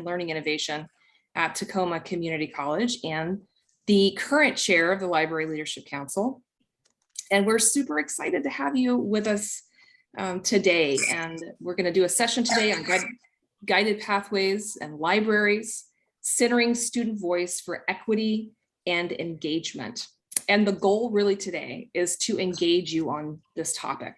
Learning Innovation at Tacoma Community College and the current chair of the Library Leadership Council. And we're super excited to have you with us today. And we're going to do a session today on guided pathways and libraries, centering student voice for equity and engagement. And the goal really today is to engage you on this topic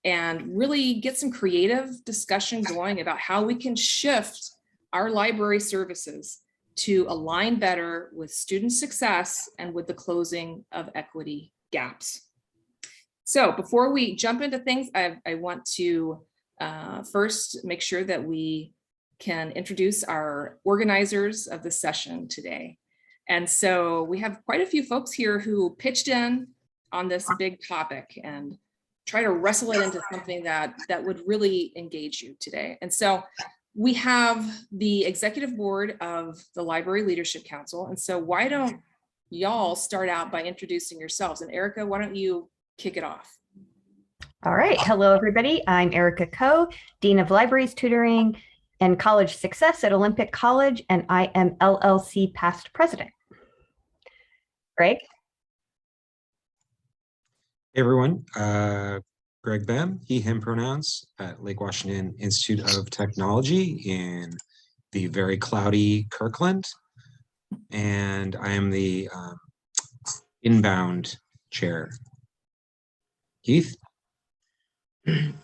and really get some creative discussion going about how we can shift our library services to align better with student success and with the closing of equity gaps. So before we jump into things, I want to first make sure that we can introduce our organizers of the session today. And so we have quite a few folks here who pitched in on this big topic and try to wrestle it into something that would really engage you today. And so we have the executive board of the Library Leadership Council. And so why don't y'all start out by introducing yourselves? And Erica, why don't you kick it off? All right. Hello, everybody. I'm Erica Coe, Dean of Libraries, Tutoring, and College Success at Olympic College, and I am LLC past president. Greg? Hey, everyone. Greg Bem, he, him pronouns at Lake Washington Institute of Technology in the very cloudy Kirkland. And I am the inbound chair. Keith?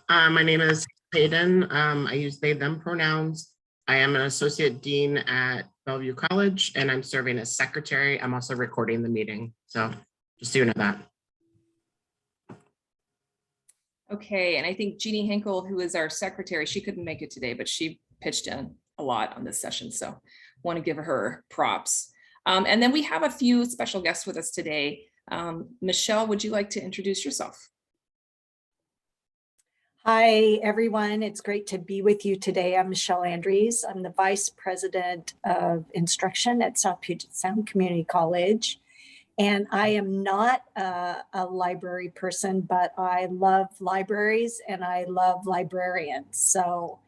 My name is Hayden. I use they, them pronouns. I am an associate dean at Bellevue College, and I'm serving as secretary. I'm also recording the meeting. So just so you know that. Okay, and I think Jeannie Hinkle, who is our secretary, she couldn't make it today, but she pitched in a lot on this session. So want to give her props. And then we have a few special guests with us today. Michelle, would you like to introduce yourself? Hi, everyone. It's great to be with you today. I'm Michelle Andrews. I'm the Vice President of Instruction at South Puget Sound Community College. And I am not a library person, but I love libraries and I love librarians. So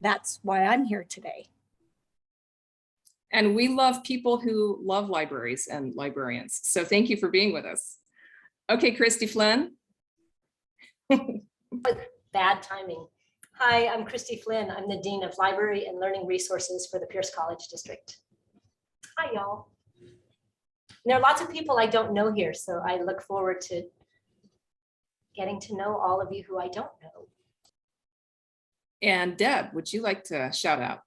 that's why I'm here today. And we love people who love libraries and librarians. So thank you for being with us. Okay, Christy Flynn. Bad timing. Hi, I'm Christy Flynn. I'm the Dean of Library and Learning Resources for the Pierce College District. Hi, y'all. There are lots of people I don't know here, so I look forward to getting to know all of you who I don't know. And Deb, would you like to shout out?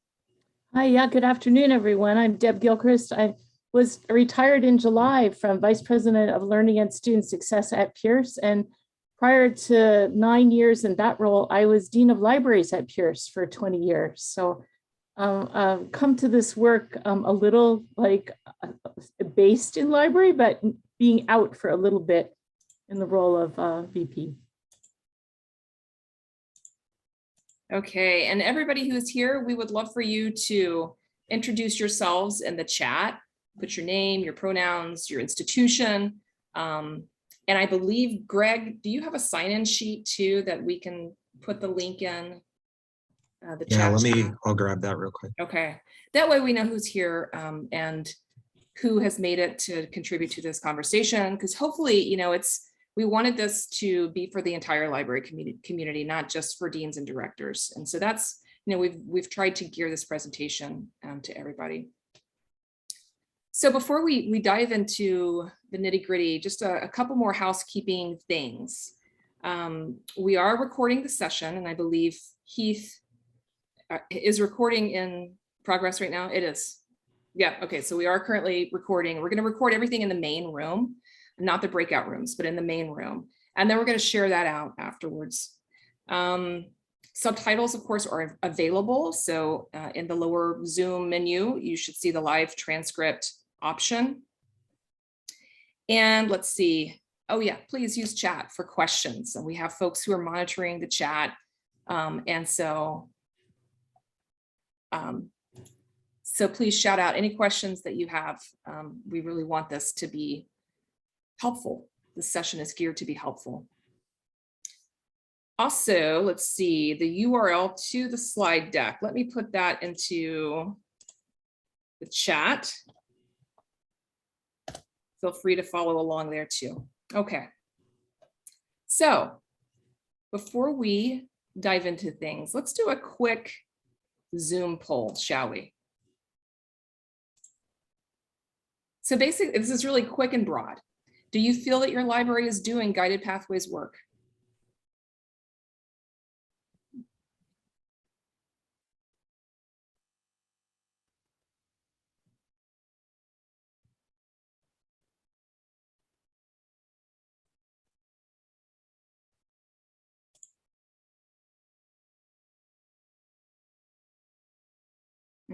Hi, yeah, good afternoon, everyone. I'm Deb Gilchrist. I was retired in July from Vice President of Learning and Student Success at Pierce, and prior to 9 years in that role, I was Dean of Libraries at Pierce for 20 years. So come to this work a little like based in library, but being out for a little bit in the role of VP. Okay, and everybody who is here, we would love for you to introduce yourselves in the chat, put your name, your pronouns, your institution. And I believe, Greg, do you have a sign-in sheet too that we can put the link in the chat? Yeah, I'll grab that real quick. Okay, that way we know who's here and who has made it to contribute to this conversation. Because hopefully, you know, we wanted this to be for the entire library community, not just for deans and directors. And so that's, you know, we've tried to gear this presentation to everybody. So before we dive into the nitty gritty, just a couple more housekeeping things. We are recording the session, and I believe Heath is recording in progress right now. It is. Yeah, okay, so we are currently recording. We're gonna record everything in the main room, not the breakout rooms, but in the main room. And then we're gonna share that out afterwards. Subtitles, of course, are available. So in the lower Zoom menu, you should see the live transcript option. And let's see. Oh yeah, please use chat for questions. And we have folks who are monitoring the chat. So please shout out any questions that you have. We really want this to be helpful. This session is geared to be helpful. Also, let's see, the URL to the slide deck. Let me put that into the chat. Feel free to follow along there too. Okay. So before we dive into things, let's do a quick Zoom poll, shall we? So basically, this is really quick and broad. Do you feel that your library is doing guided pathways work?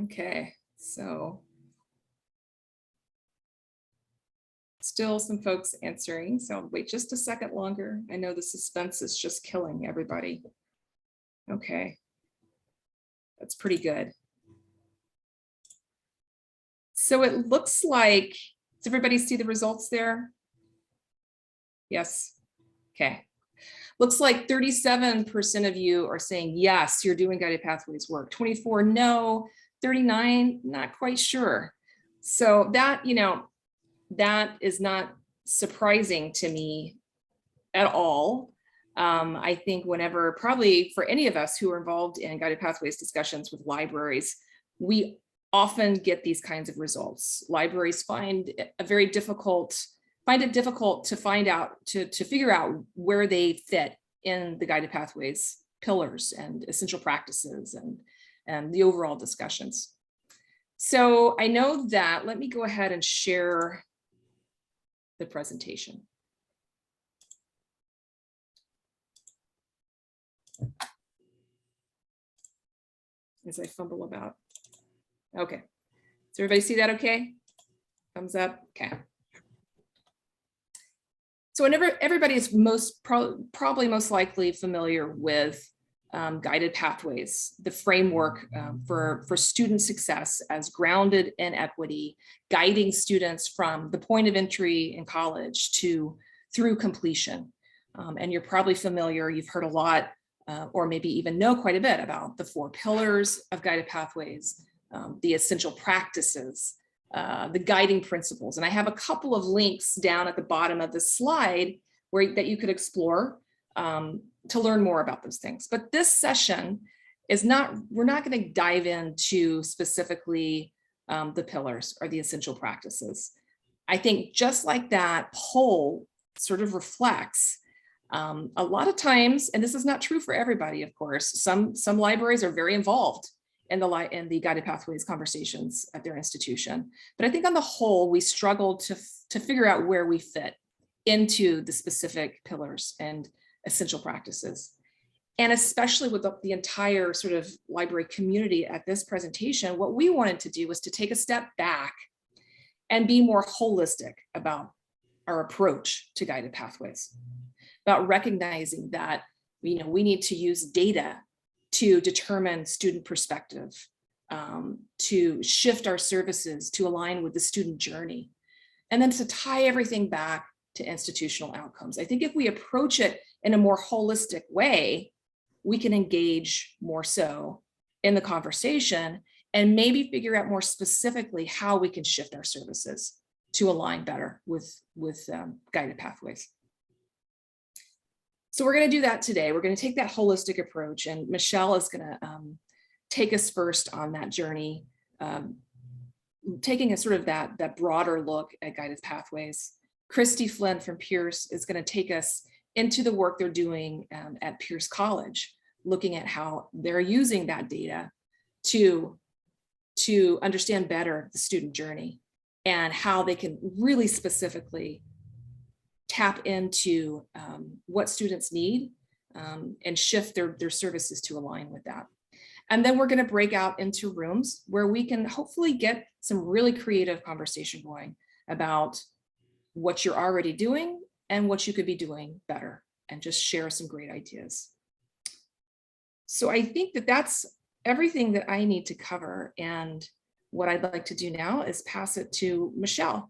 Okay, so still some folks answering, so I'll wait just a second longer. I know the suspense is just killing everybody. Okay, that's pretty good. So it looks like, does everybody see the results there? Yes, okay. Looks like 37% of you are saying, yes, you're doing guided pathways work. 24, no. 39, not quite sure. So that, you know, that is not surprising to me at all. I think whenever, probably for any of us who are involved in guided pathways discussions with libraries, we often get these kinds of results. Libraries find it difficult to find out, to figure out where they fit in the guided pathways pillars and essential practices and the overall discussions. So I know that, let me go ahead and share the presentation. As I fumble about. Okay, does everybody see that okay? Thumbs up, okay. So whenever everybody is probably most likely familiar with guided pathways, the framework for student success as grounded in equity, guiding students from the point of entry in college through completion. And you're probably familiar, you've heard a lot, or maybe even know quite a bit about the 4 pillars of guided pathways, the essential practices, the guiding principles. And I have a couple of links down at the bottom of the slide that you could explore to learn more about those things. But this session is not, we're not going to dive into specifically the pillars or the essential practices. I think just like that poll sort of reflects, a lot of times, and this is not true for everybody, of course, some libraries are very involved in the guided pathways conversations at their institution. But I think on the whole, we struggle to figure out where we fit into the specific pillars and essential practices. And especially with the entire sort of library community at this presentation, what we wanted to do was to take a step back and be more holistic about our approach to guided pathways, about recognizing that, you know, we need to use data to determine student perspective, to shift our services to align with the student journey, and then to tie everything back to institutional outcomes. I think if we approach it in a more holistic way, we can engage more so in the conversation and maybe figure out more specifically how we can shift our services to align better with guided pathways. So we're going to do that today. We're going to take that holistic approach, and Michelle is going to take us first on that journey, taking a sort of that broader look at guided pathways. Christy Flynn from Pierce is going to take us into the work they're doing at Pierce College, looking at how they're using that data to understand better the student journey and how they can really specifically tap into what students need and shift their services to align with that. And then we're going to break out into rooms where we can hopefully get some really creative conversation going about what you're already doing and what you could be doing better, and just share some great ideas. So I think that that's everything that I need to cover. And what I'd like to do now is pass it to Michelle.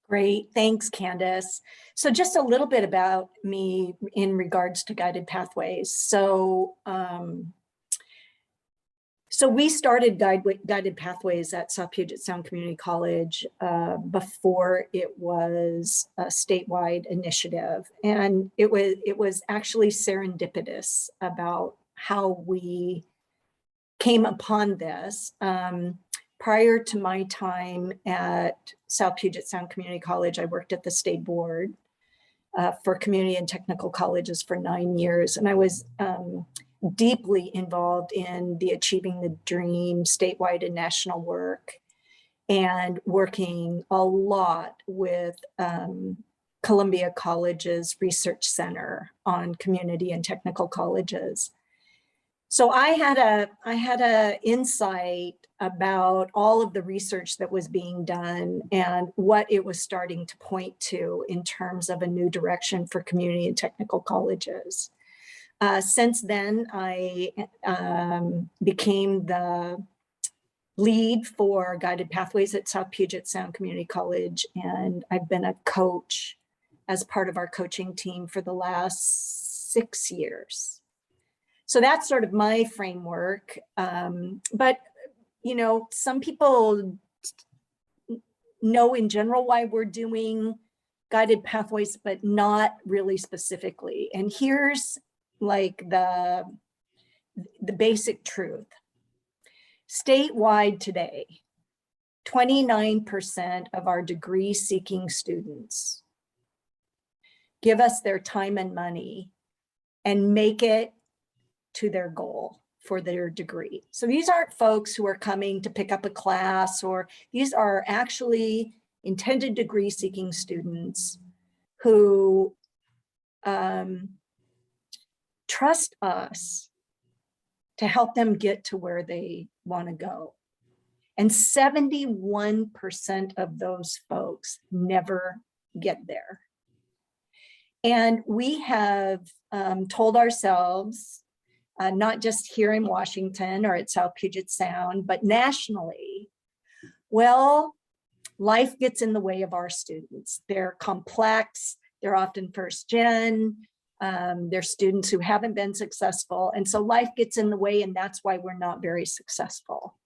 Great, thanks, Candace. So just a little bit about me in regards to guided pathways. So we started guided pathways at South Puget Sound Community College before it was a statewide initiative, and it was actually serendipitous about how we came upon this. Prior to my time at South Puget Sound Community College, I worked at the state board for community and technical colleges for 9 years, and I was deeply involved in the Achieving the Dream statewide and national work, and working a lot with Columbia College's Research Center on community and technical colleges. So I had a insight about all of the research that was being done and what it was starting to point to in terms of a new direction for community and technical colleges. Since then, I became the lead for guided pathways at South Puget Sound Community College, and I've been a coach as part of our coaching team for the last 6 years. So that's sort of my framework. But, you know, some people know in general why we're doing guided pathways, but not really specifically. And here's like the basic truth. Statewide today, 29% of our degree-seeking students give us their time and money and make it to their goal for their degree. So these aren't folks who are coming to pick up a class, or these are actually intended degree-seeking students who trust us to help them get to where they want to go. And 71% of those folks never get there. And we have told ourselves, not just here in Washington or at South Puget Sound, but nationally, well, life gets in the way of our students. They're complex, they're often first gen, they're students who haven't been successful. And so life gets in the way, and that's why we're not very successful.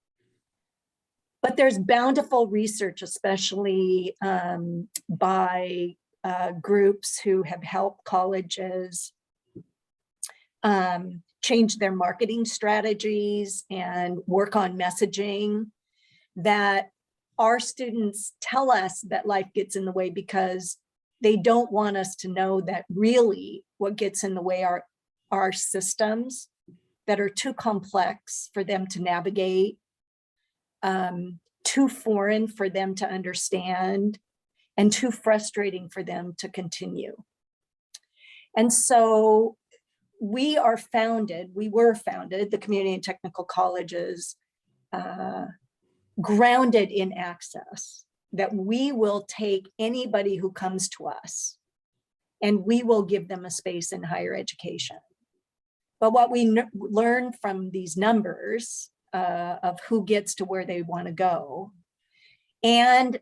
But there's bountiful research, especially by groups who have helped colleges change their marketing strategies and work on messaging, that our students tell us that life gets in the way because they don't want us to know that really what gets in the way are systems that are too complex for them to navigate, too foreign for them to understand, and too frustrating for them to continue. And so we were founded, the community and technical colleges, grounded in access, that we will take anybody who comes to us and we will give them a space in higher education. But what we learn from these numbers of who gets to where they want to go, and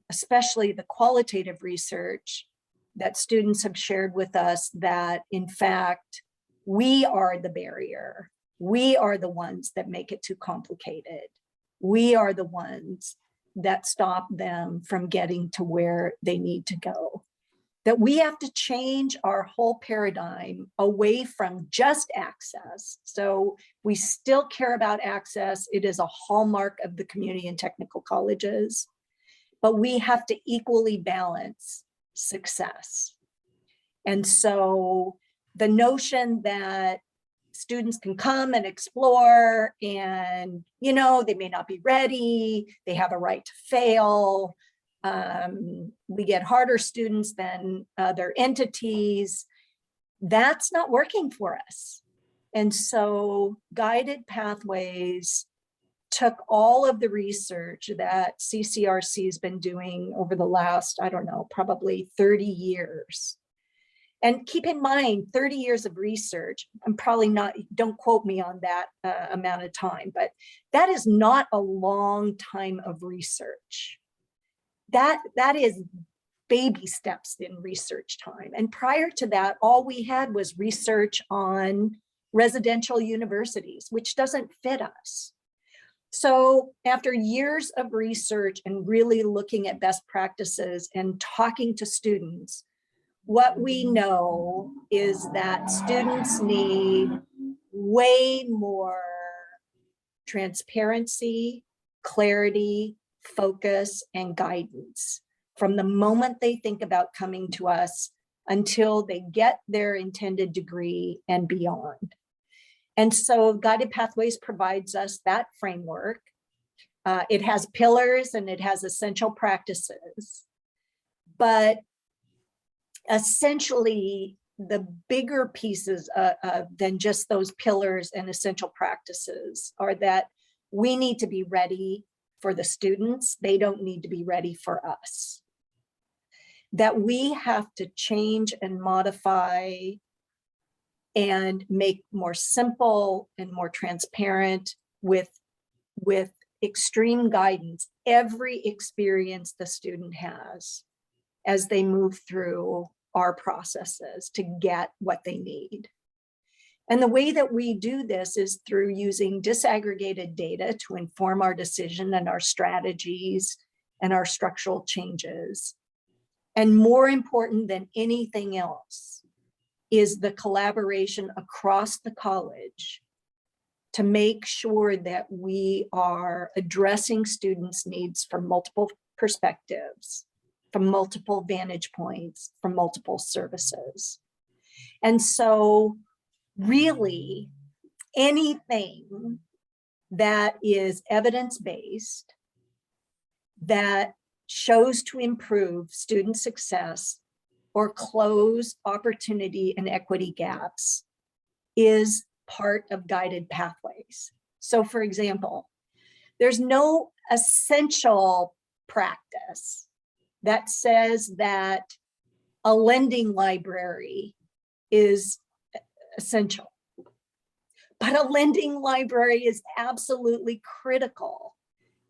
especially the qualitative research that students have shared with us, that in fact, we are the barrier. We are the ones that make it too complicated. We are the ones that stop them from getting to where they need to go. That we have to change our whole paradigm away from just access. So we still care about access. It is a hallmark of the community and technical colleges, but we have to equally balance success. And so the notion that students can come and explore and, you know, they may not be ready, they have a right to fail, we get harder students than other entities, that's not working for us. And so guided pathways took all of the research that CCRC has been doing over the last, I don't know, probably 30 years. And keep in mind, 30 years of research, I'm probably not, don't quote me on that amount of time, but that is not a long time of research. that is baby steps in research time. And prior to that, all we had was research on residential universities, which doesn't fit us. So after years of research and really looking at best practices and talking to students, what we know is that students need way more transparency, clarity, focus, and guidance from the moment they think about coming to us until they get their intended degree and beyond. And so Guided Pathways provides us that framework. It has pillars and it has essential practices, but essentially the bigger pieces than just those pillars and essential practices are that we need to be ready for the students. They don't need to be ready for us. That we have to change and modify and make more simple and more transparent with extreme guidance every experience the student has as they move through our processes to get what they need. And the way that we do this is through using disaggregated data to inform our decision and our strategies and our structural changes. And more important than anything else is the collaboration across the college to make sure that we are addressing students' needs from multiple perspectives, from multiple vantage points, from multiple services. And so really anything that is evidence-based, that shows to improve student success or close opportunity and equity gaps is part of Guided Pathways. So for example, there's no essential practice that says that a lending library is essential, but a lending library is absolutely critical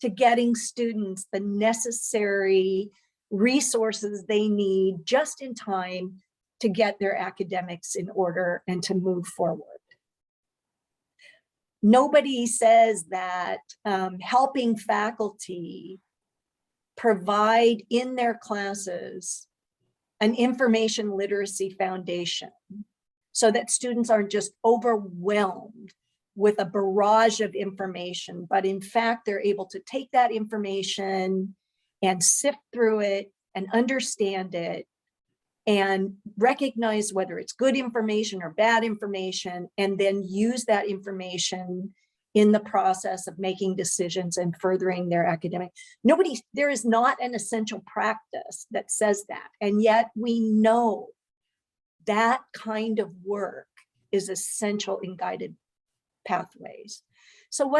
to getting students the necessary resources they need just in time to get their academics in order and to move forward. Nobody says that helping faculty provide in their classes an information literacy foundation so that students aren't just overwhelmed with a barrage of information, but in fact, they're able to take that information and sift through it and understand it and recognize whether it's good information or bad information, and then use that information in the process of making decisions and furthering their academic. There is not an essential practice that says that. And yet we know that kind of work is essential in Guided Pathways. So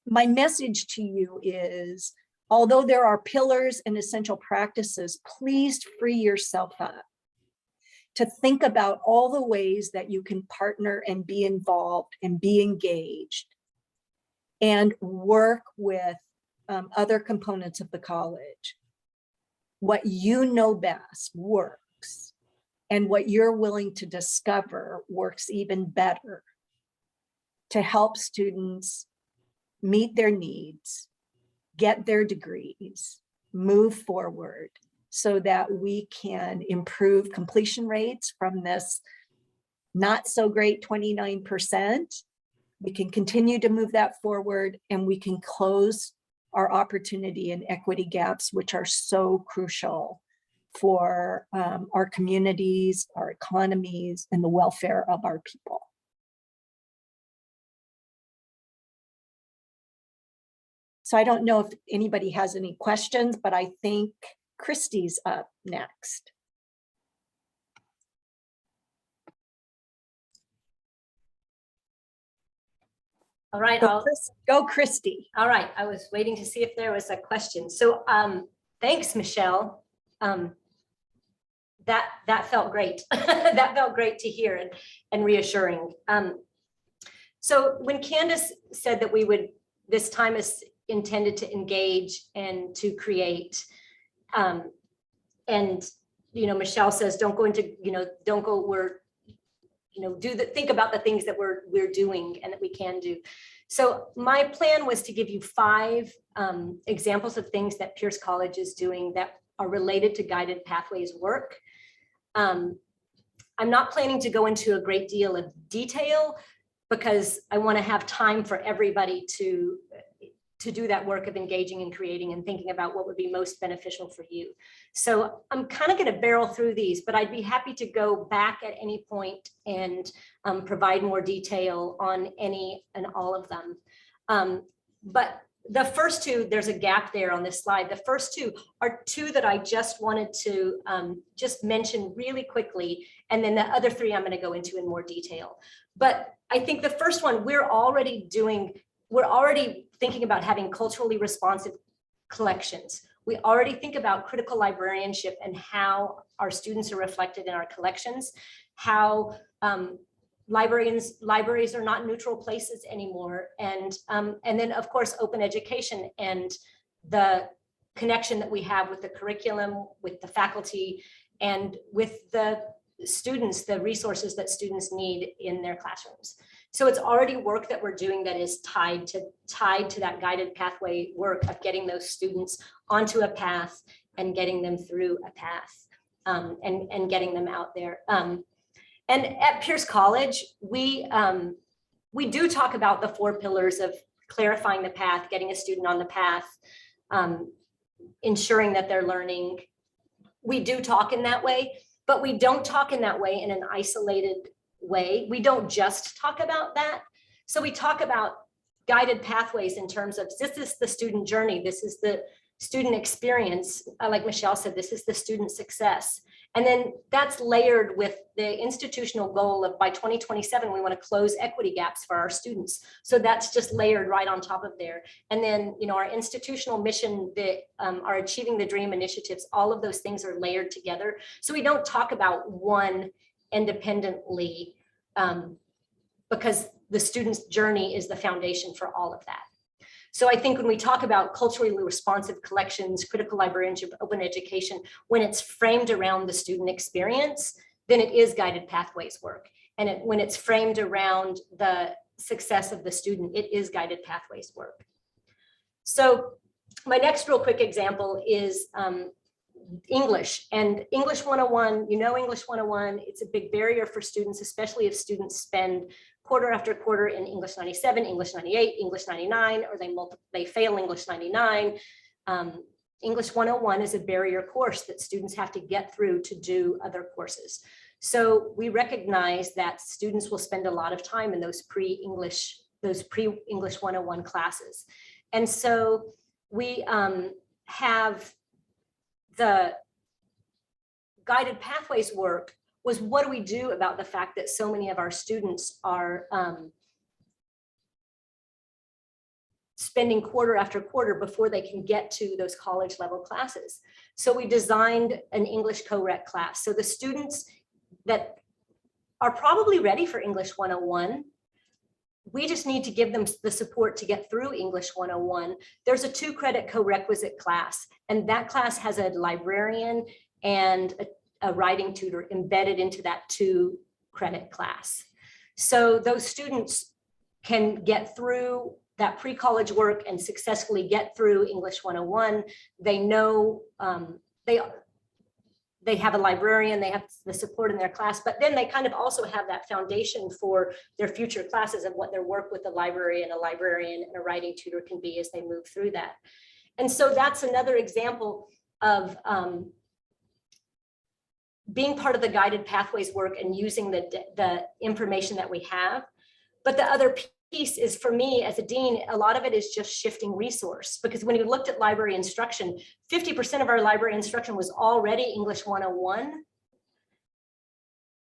my message to you is, although there are pillars and essential practices, please free yourself up to think about all the ways that you can partner and be involved and be engaged and work with other components of the college. What you know best works, and what you're willing to discover works even better to help students meet their needs, get their degrees, move forward so that we can improve completion rates from this not so great 29%. We can continue to move that forward, and we can close our opportunity and equity gaps, which are so crucial for our communities, our economies, and the welfare of our people. So I don't know if anybody has any questions, but I think Christy's up next. All right, Go Christy. all right. I was waiting to see if there was a question. So thanks, Michelle. That felt great. That felt great to hear and reassuring. So when Candace said that we would, this time is intended to engage and to create. And, you know, Michelle says, don't go into, you know, don't go, think about the things that we're doing and that we can do. So my plan was to give you 5 examples of things that Pierce College is doing that are related to guided pathways work. I'm not planning to go into a great deal of detail because I want to have time for everybody to do that work of engaging and creating and thinking about what would be most beneficial for you. So I'm kind of going to barrel through these, but I'd be happy to go back at any point and provide more detail on any and all of them. But the first 2, there's a gap there on this slide. The first 2 are 2 that I just wanted to just mention really quickly. And then the other 3 I'm going to go into in more detail. But I think the first one, we're already thinking about having culturally responsive collections. We already think about critical librarianship and how our students are reflected in our collections, how libraries are not neutral places anymore. And then of course, open education and the connection that we have with the curriculum, with the faculty, and with the students, the resources that students need in their classrooms. So it's already work that we're doing that is tied to that guided pathway work of getting those students onto a path and getting them through a path and getting them out there. And at Pierce College, we do talk about the 4 pillars of clarifying the path, getting a student on the path, ensuring that they're learning. We do talk in that way, but we don't talk in that way in an isolated way. We don't just talk about that. So we talk about guided pathways in terms of this is the student journey. This is the student experience. Like Michelle said, this is the student success. And then that's layered with the institutional goal of by 2027, we want to close equity gaps for our students. So that's just layered right on top of there. And then, you know, our institutional mission, our Achieving the Dream initiatives, all of those things are layered together. So we don't talk about one independently because the student's journey is the foundation for all of that. So I think when we talk about culturally responsive collections, critical librarianship, open education, when it's framed around the student experience, then it is guided pathways work. And when it's framed around the success of the student, it is guided pathways work. So my next real quick example is English and English 101. You know, English 101, it's a big barrier for students, especially if students spend quarter after quarter in English 97, English 98, English 99, or they fail English 99. English 101 is a barrier course that students have to get through to do other courses. So we recognize that students will spend a lot of time in those pre-English 101 classes. And so we have the guided pathways work was what do we do about the fact that so many of our students are spending quarter after quarter before they can get to those college level classes. So we designed an English co-rec class. So the students that are probably ready for English 101, we just need to give them the support to get through English 101. There's a 2-credit co-requisite class, and that class has a librarian and a writing tutor embedded into that 2-credit class. So those students can get through that pre-college work and successfully get through English 101. They know they have a librarian, they have the support in their class, but then they kind of also have that foundation for their future classes and what their work with a librarian and a writing tutor can be as they move through that. And so that's another example of being part of the guided pathways work and using the information that we have. But the other piece is, for me as a dean, a lot of it is just shifting resource, because when you looked at library instruction, 50% of our library instruction was already English 101.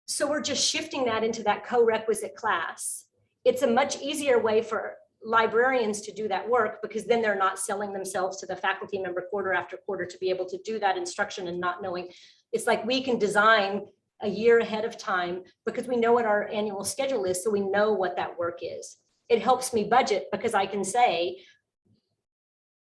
So we're just shifting that into that co-requisite class. It's a much easier way for librarians to do that work, because then they're not selling themselves to the faculty member quarter after quarter to be able to do that instruction and not knowing. It's like we can design a year ahead of time because we know what our annual schedule is, so we know what that work is. It helps me budget because I can say,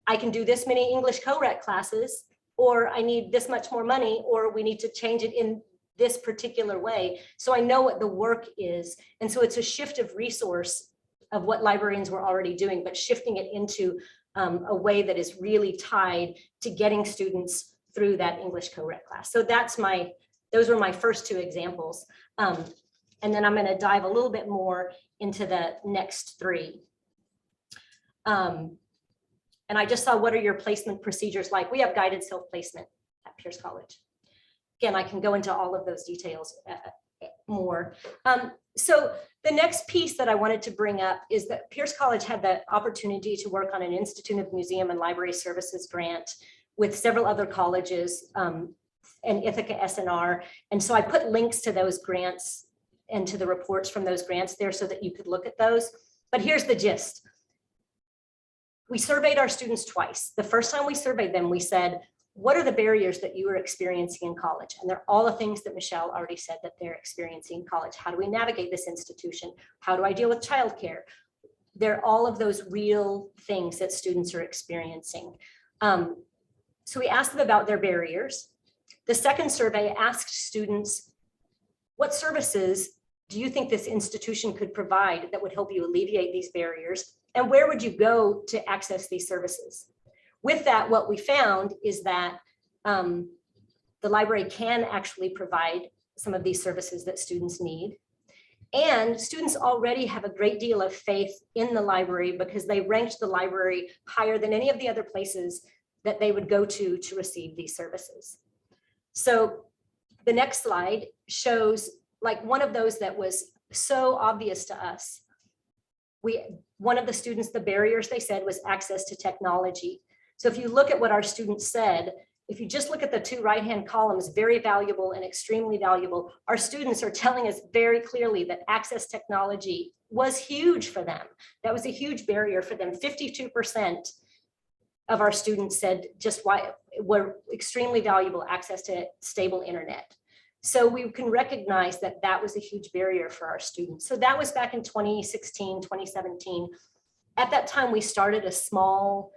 I can do this many English co-rec classes, or I need this much more money, or we need to change it in this particular way. So I know what the work is. And so it's a shift of resource of what librarians were already doing, but shifting it into a way that is really tied to getting students through that English co-rec class. So those were my first two examples. And then I'm going to dive a little bit more into the next three. And I just saw, what are your placement procedures like? We have guided self-placement at Pierce College. Again, I can go into all of those details more. So the next piece that I wanted to bring up is that Pierce College had the opportunity to work on an Institute of Museum and Library Services grant with several other colleges and Ithaca SNR. And so I put links to those grants and to the reports from those grants there so that you could look at those. But here's the gist. We surveyed our students twice. The first time we surveyed them, we said, what are the barriers that you are experiencing in college? And they're all the things that Michelle already said that they're experiencing in college. How do we navigate this institution? How do I deal with childcare? They're all of those real things that students are experiencing. So we asked them about their barriers. The second survey asked students, what services do you think this institution could provide that would help you alleviate these barriers? And where would you go to access these services? With that, what we found is that the library can actually provide some of these services that students need. And students already have a great deal of faith in the library because they ranked the library higher than any of the other places that they would go to receive these services. So the next slide shows like one of those that was so obvious to us. One of the students, the barriers they said was access to technology. So if you look at what our students said, if you just look at the two right-hand columns, very valuable and extremely valuable, our students are telling us very clearly that access technology was huge for them. That was a huge barrier for them. 52% of our students said just why were extremely valuable access to stable internet. So we can recognize that that was a huge barrier for our students. So that was back in 2016, 2017. At that time, we started a small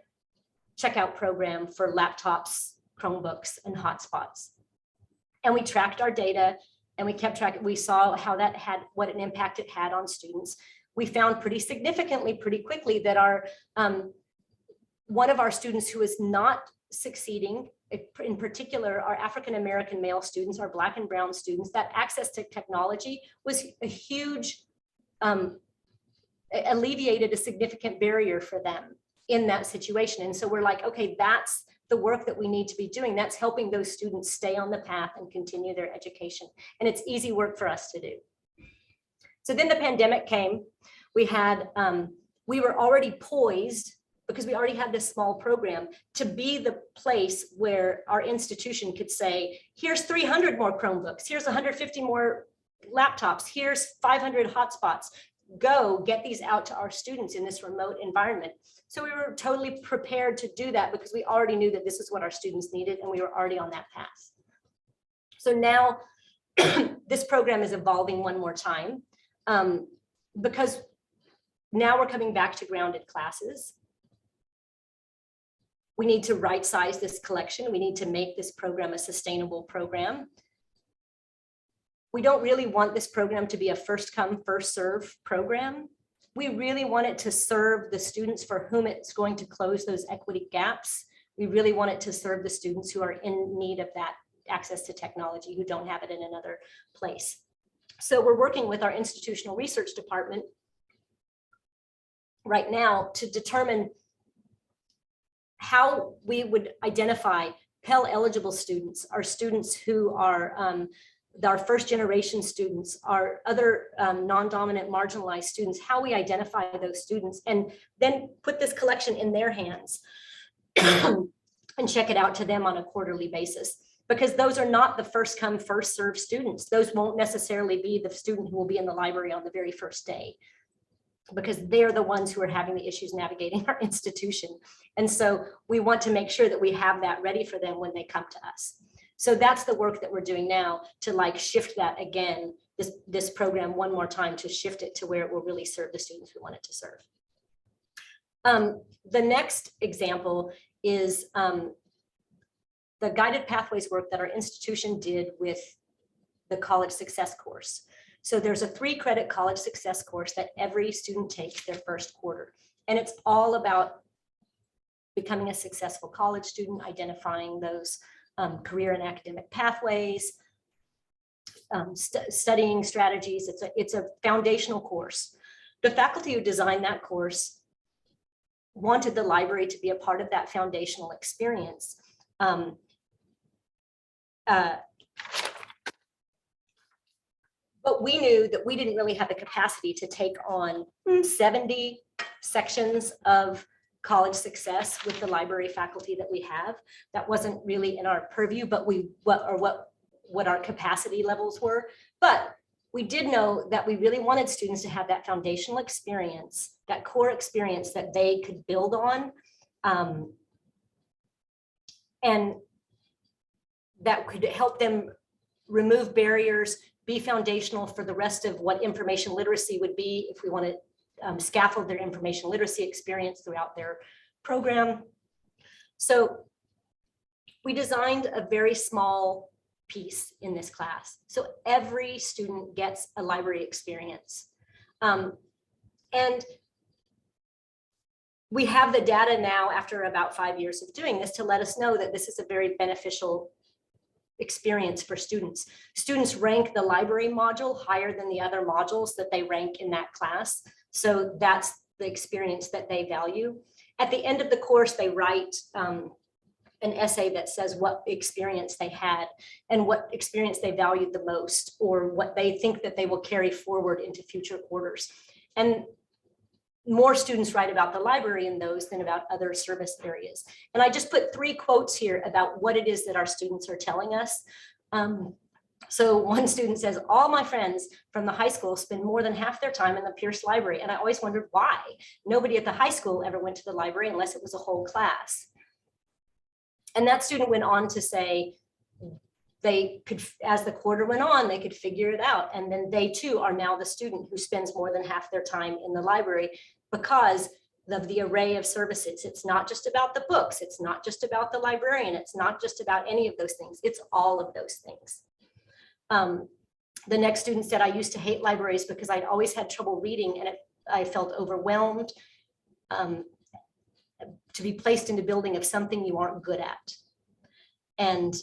checkout program for laptops, Chromebooks, and hotspots. And we tracked our data and we kept track. We saw how that had, what an impact it had on students. We found pretty significantly, pretty quickly that our, one of our students who is not succeeding, in particular, our African-American male students, our Black and brown students, that access to technology was a huge, alleviated a significant barrier for them in that situation. And so we're like, okay, that's the work that we need to be doing. That's helping those students stay on the path and continue their education. And it's easy work for us to do. So then the pandemic came. We had, we were already poised because we already had this small program to be the place where our institution could say, here's 300 more Chromebooks, here's 150 more laptops, here's 500 hotspots. Go get these out to our students in this remote environment. So we were totally prepared to do that because we already knew that this is what our students needed and we were already on that path. So now this program is evolving one more time because now we're coming back to grounded classes. We need to right size this collection. We need to make this program a sustainable program. We don't really want this program to be a first come, first serve program. We really want it to serve the students for whom it's going to close those equity gaps. We really want it to serve the students who are in need of that access to technology, who don't have it in another place. So we're working with our institutional research department right now to determine how we would identify Pell eligible students, our students who are our first generation students, our other non-dominant marginalized students, how we identify those students and then put this collection in their hands and check it out to them on a quarterly basis. Because those are not the first come, first serve students. Those won't necessarily be the student who will be in the library on the very first day, because they're the ones who are having the issues navigating our institution. And so we want to make sure that we have that ready for them when they come to us. So that's the work that we're doing now to like shift that again, this program one more time to shift it to where it will really serve the students we want it to serve. The next example is the guided pathways work that our institution did with the college success course. So there's a 3-credit college success course that every student takes their first quarter. And it's all about becoming a successful college student, identifying those career and academic pathways, studying strategies. It's a foundational course. The faculty who designed that course wanted the library to be a part of that foundational experience. But we knew that we didn't really have the capacity to take on 70 sections of college success with the library faculty that we have. That wasn't really in our purview, but what our capacity levels were. But we did know that we really wanted students to have that foundational experience, that core experience that they could build on, and that could help them remove barriers, be foundational for the rest of what information literacy would be if we want to scaffold their information literacy experience throughout their program. So we designed a very small piece in this class. So every student gets a library experience. And we have the data now after about 5 years of doing this to let us know that this is a very beneficial experience for students. Students rank the library module higher than the other modules that they rank in that class. So that's the experience that they value. At the end of the course, they write an essay that says what experience they had and what experience they valued the most, or what they think that they will carry forward into future quarters. And more students write about the library in those than about other service areas. And I just put 3 quotes here about what it is that our students are telling us. So one student says, all my friends from the high school spend more than half their time in the Pierce Library. And I always wondered why. Nobody at the high school ever went to the library unless it was a whole class. And that student went on to say they could, as the quarter went on, they could figure it out. And then they too are now the student who spends more than half their time in the library because of the array of services. It's not just about the books. It's not just about the librarian. It's not just about any of those things. It's all of those things. The next student said, I used to hate libraries because I'd always had trouble reading and I felt overwhelmed to be placed in a building of something you aren't good at. And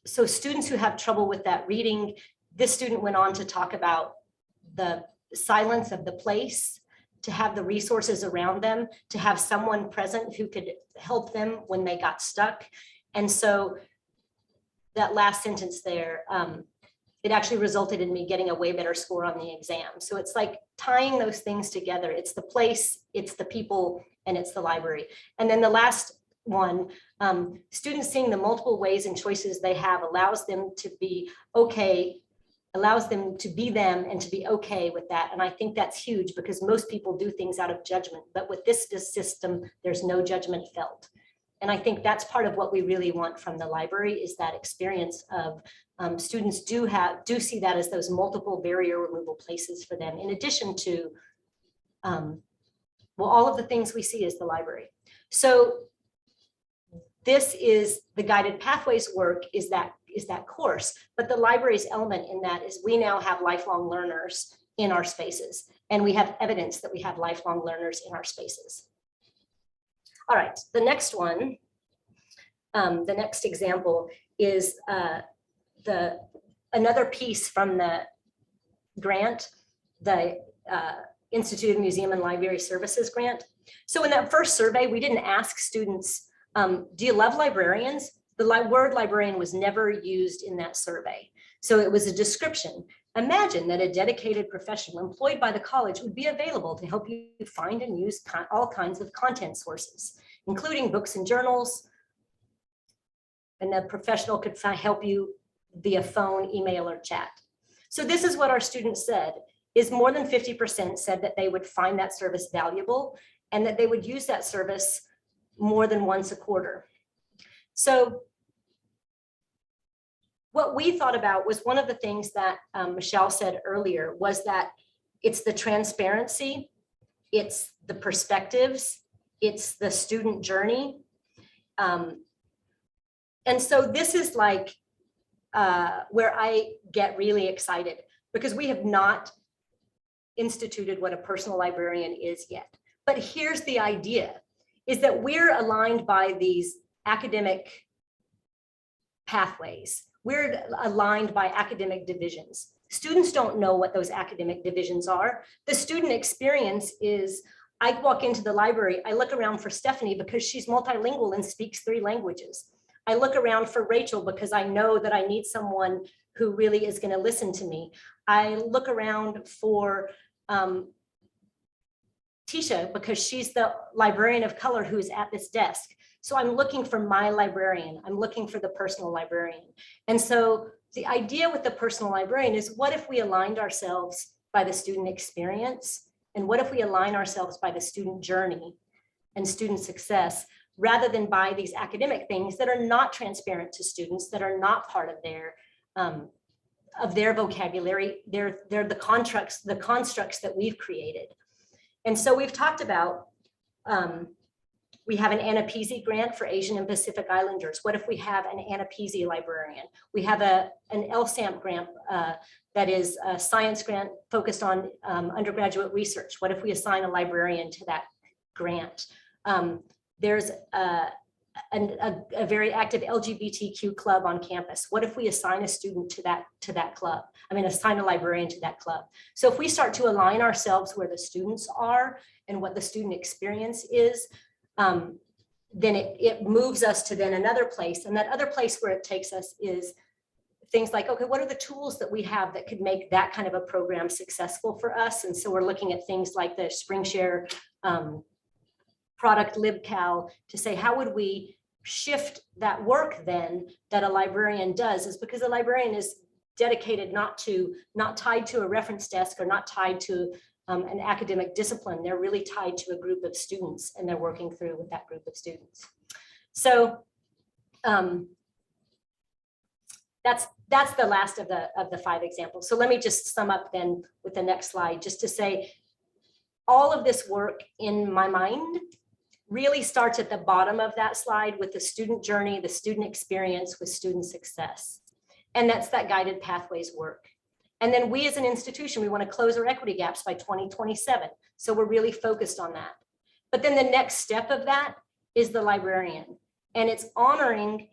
so students who have trouble with that reading, this student went on to talk about the silence of the place, to have the resources around them, to have someone present who could help them when they got stuck. And so that last sentence there, it actually resulted in me getting a way better score on the exam. So it's like tying those things together. It's the place, it's the people, and it's the library. And then the last one, students seeing the multiple ways and choices they have allows them to be okay, allows them to be them and to be okay with that. And I think that's huge because most people do things out of judgment, but with this system, there's no judgment felt. And I think that's part of what we really want from the library is that experience of students do see that as those multiple barrier removal places for them, in addition to, well, all of the things we see as the library. So this is the guided pathways work is that course, but the library's element in that is we now have lifelong learners in our spaces, and we have evidence that we have lifelong learners in our spaces. All right, the next one, the next example is another piece from the grant, the Institute of Museum and Library Services grant. So in that first survey, we didn't ask students, do you love librarians? The word librarian was never used in that survey. So it was a description. Imagine that a dedicated professional employed by the college would be available to help you find and use all kinds of content sources, including books and journals. And the professional could help you via phone, email, or chat. So this is what our students said, is more than 50% said that they would find that service valuable and that they would use that service more than once a quarter. So what we thought about was one of the things that Michelle said earlier was that it's the transparency it's the perspectives, it's the student journey. And so this is like where I get really excited, because we have not instituted what a personal librarian is yet. But here's the idea, is that we're aligned by these academic pathways. We're aligned by academic divisions. Students don't know what those academic divisions are. The student experience is, I walk into the library, I look around for Stephanie because she's multilingual and speaks 3 languages. I look around for Rachel because I know that I need someone who really is going to listen to me. I look around for Tisha because she's the librarian of color who is at this desk. So I'm looking for my librarian. I'm looking for the personal librarian. And so the idea with the personal librarian is, what if we aligned ourselves by the student experience? And what if we align ourselves by the student journey and student success, rather than by these academic things that are not transparent to students, that are not part of their vocabulary? They're the constructs that we've created. And so we've talked about, we have an Anna Peasy grant for Asian and Pacific Islanders. What if we have an Anna Peasy librarian? We have an LSAMP grant that is a science grant focused on undergraduate research. What if we assign a librarian to that grant? There's a very active LGBTQ club on campus. What if we assign a student to that club? I mean, assign a librarian to that club. So if we start to align ourselves where the students are and what the student experience is, then it moves us to then another place. And that other place where it takes us is things like, okay, what are the tools that we have that could make that kind of a program successful for us? And so we're looking at things like the SpringShare product LibCal to say, how would we shift that work then that a librarian does? Is because a librarian is dedicated, not tied to a reference desk or not tied to an academic discipline. They're really tied to a group of students, and they're working through with that group of students. So that's the last of the 5 examples. So let me just sum up then with the next slide, just to say all of this work in my mind really starts at the bottom of that slide with the student journey, the student experience with student success. And that's that guided pathways work. And then we as an institution, we want to close our equity gaps by 2027. So we're really focused on that. But then the next step of that is the librarian. And it's honoring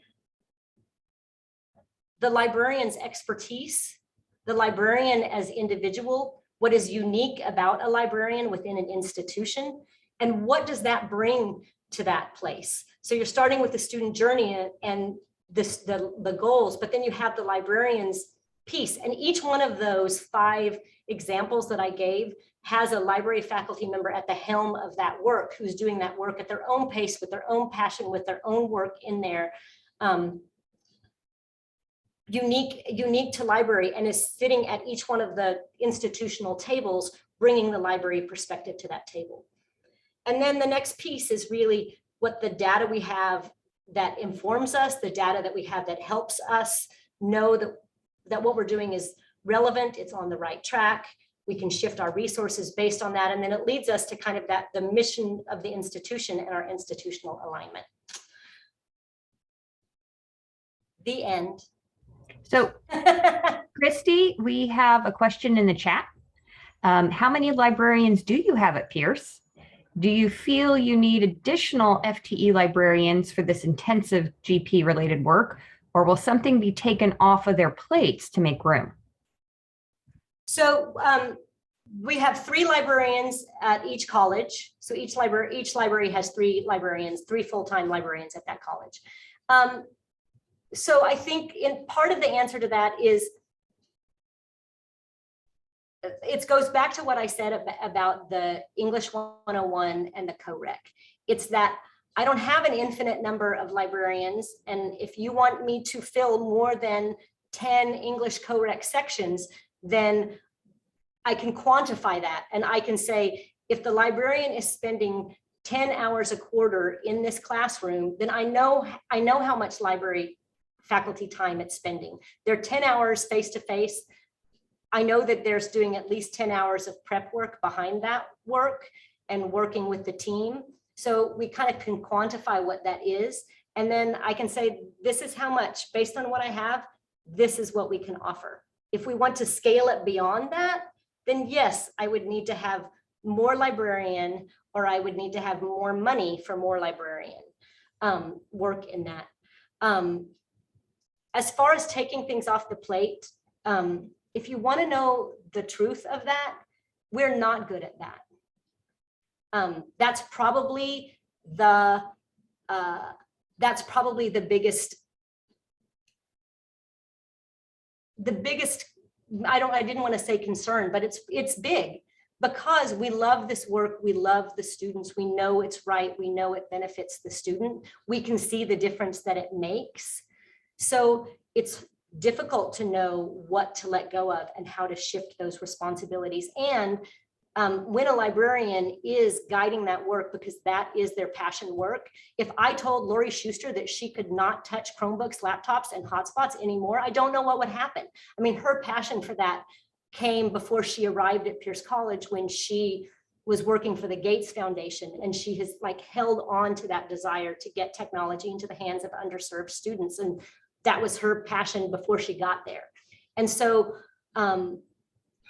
the librarian's expertise, the librarian as individual, what is unique about a librarian within an institution, and what does that bring to that place? So you're starting with the student journey and the goals, but then you have the librarian's piece. And each one of those 5 examples that I gave has a library faculty member at the helm of that work, who's doing that work at their own pace, with their own passion, with their own work in there. Unique to library, and is sitting at each one of the institutional tables, bringing the library perspective to that table. And then the next piece is really what the data we have that informs us, the data that we have that helps us know that what we're doing is relevant, it's on the right track. We can shift our resources based on that. And then it leads us to kind of the mission of the institution and our institutional alignment. The end. So, Christy, we have a question in the chat. How many librarians do you have at Pierce? Do you feel you need additional FTE librarians for this intensive GP related work, or will something be taken off of their plates to make room? So we have 3 librarians at each college. So each library has 3 librarians, 3 full-time librarians at that college. So I think in part of the answer to that is, it goes back to what I said about the English 101 and the co-rec. It's that I don't have an infinite number of librarians. And if you want me to fill more than 10 English co-rec sections, then I can quantify that. And I can say, if the librarian is spending 10 hours a quarter in this classroom, then I know how much library faculty time it's spending. They're 10 hours face-to-face. I know that there's doing at least 10 hours of prep work behind that work. and working with the team. So we kind of can quantify what that is. And then I can say, this is how much, based on what I have, this is what we can offer. If we want to scale it beyond that, then yes, I would need to have more librarian, or I would need to have more money for more librarian work in that. As far as taking things off the plate, if you want to know the truth of that, we're not good at that. That's probably the biggest, I didn't want to say concern, but it's big, because we love this work. We love the students. We know it's right. We know it benefits the student. We can see the difference that it makes. So it's difficult to know what to let go of and how to shift those responsibilities. And when a librarian is guiding that work, because that is their passion work, if I told Lori Schuster that she could not touch Chromebooks, laptops, and hotspots anymore, I don't know what would happen. I mean, her passion for that came before she arrived at Pierce College, when she was working for the Gates Foundation, and she has like held on to that desire to get technology into the hands of underserved students. And that was her passion before she got there. And so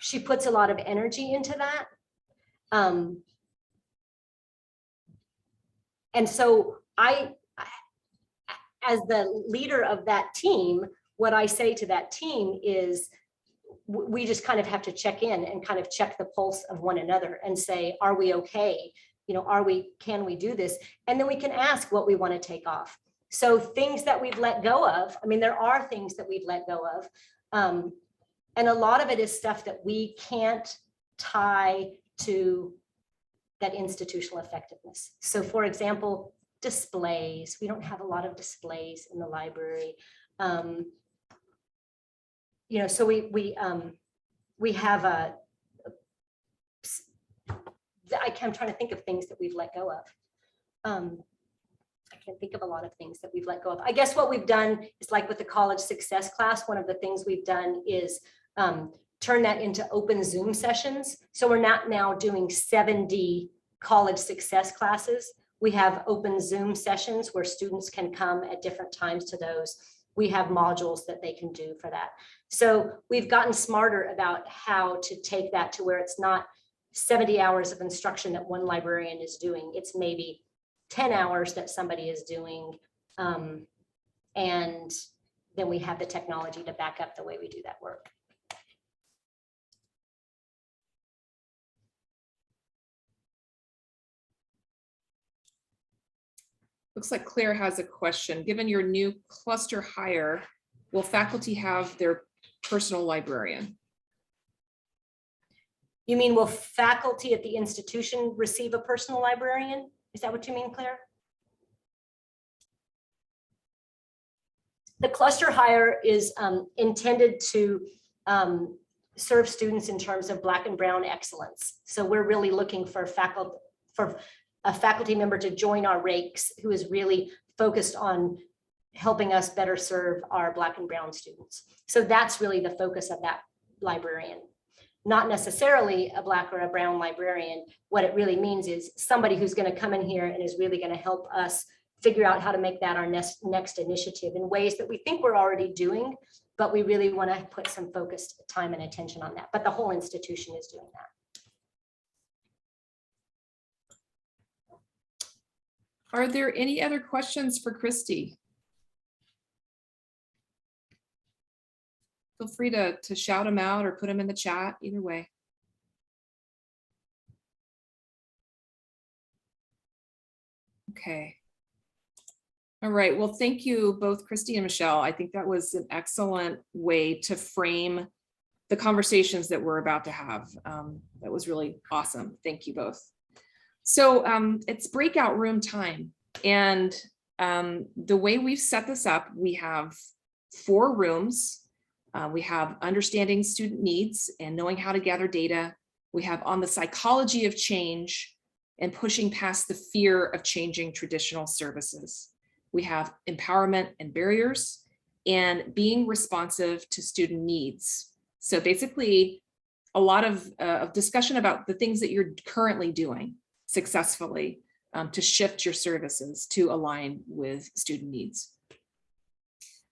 she puts a lot of energy into that. And so as the leader of that team, what I say to that team is, we just kind of have to check in and kind of check the pulse of one another and say, are we okay? You know, can we do this? And then we can ask what we want to take off. So things that we've let go of, I mean, there are things that we've let go of. And a lot of it is stuff that we can't tie to that institutional effectiveness. So for example, displays. We don't have a lot of displays in the library. You know, so we have I'm trying to think of things that we've let go of. I can't think of a lot of things that we've let go of. I guess what we've done is, like with the college success class, one of the things we've done is turn that into open Zoom sessions. So we're not now doing 70 college success classes. We have open Zoom sessions where students can come at different times to those. We have modules that they can do for that. So we've gotten smarter about how to take that to where it's not 70 hours of instruction that one librarian is doing. It's maybe 10 hours that somebody is doing. And then we have the technology to back up the way we do that work. Looks like Claire has a question. Given your new cluster hire, will faculty have their personal librarian? You mean, will faculty at the institution receive a personal librarian? Is that what you mean, Claire? The cluster hire is intended to serve students in terms of Black and Brown excellence. So we're really looking for a faculty member to join our ranks who is really focused on helping us better serve our Black and Brown students. So that's really the focus of that librarian. Not necessarily a Black or a Brown librarian. What it really means is somebody who's going to come in here and is really going to help us figure out how to make that our next initiative in ways that we think we're already doing, but we really want to put some focused time and attention on that. But the whole institution is doing that. Are there any other questions for Christy? Feel free to shout them out or put them in the chat, either way. Okay. All right, well, thank you both, Christy and Michelle. I think that was an excellent way to frame the conversations that we're about to have. That was really awesome. Thank you both. So it's breakout room time. And the way we've set this up, we have 4 rooms. We have understanding student needs and knowing how to gather data. We have on the psychology of change and pushing past the fear of changing traditional services. We have empowerment and barriers and being responsive to student needs. So basically a lot of discussion about the things that you're currently doing. successfully to shift your services to align with student needs.